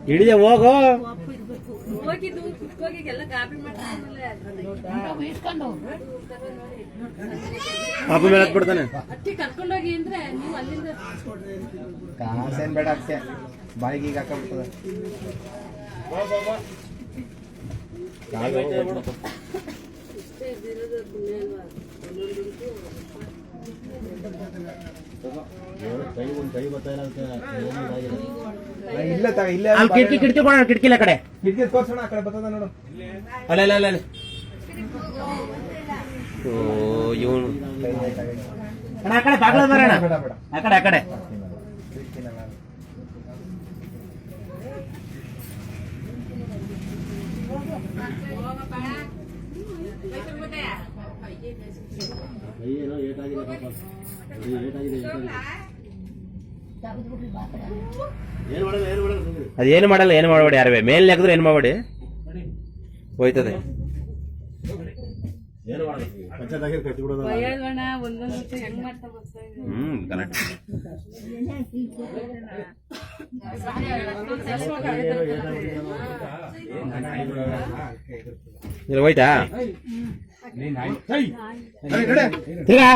ಹಿಡಿದೆ ಹೋಗೋ ಹೋಗಿದ್ದು ಕುತ್ಕೋಗಿಗೆಲ್ಲ ಗಾಬಿ ಮಾಡ್ತಾನಲ್ಲ ಪಾಪ ಮೇಲೆ ಹತ್ಬಿಡ್ತಾನೆ. ಅಟ್ಟಿ ಕರ್ಕೊಂಡೋಗಿ ಅಂದ್ರೆ ನೀವು ಅಲ್ಲಿಂದ ಕಾಸೇನ್ ಬೇಡ ಅಷ್ಟೇ ಬಾಯಿಗೆ ಈಗ ಹಾಕಬಿಡ್ತದೆ. ಇಲ್ಲ ಇಲ್ಲೇ ಕಿಟಕಿ ಕಿಟಕಿ ಕೊಡೋಣ, ಕಿಟಕಿಲ ಕಡೆ ಕಿಟಕಿ ತೋರ್ಸೋಣ. ಆ ಕಡೆ ಬರ್ತದ ನೋಡು. ಅಲ್ಲ ಅಲ್ಲ ಅಲ್ಲ ಓ ಇವನು ಆ ಕಡೆ ಬಾಗ್ಲ ಬರೋಣ. ಆ ಕಡೆ ಆ ಕಡೆ ಅದೇನು ಮಾಡಲ್ಲ, ಏನು ಮಾಡಬೇಡಿ. ಯಾರವೇ ಮೇಲೆ ಹಾಕಿದ್ರೆ ಏನು ಮಾಡಬೇಡಿ, ಹೋಯ್ತದೆ. ಹೆಂಗ್ ಮಾಡ್ತಾ ಬರ್ತಾ ಕರೆಕ್ಟ್. ಇಲ್ಲಿ ಹೋಯ್ತಾ ತಿರ್ಗಾ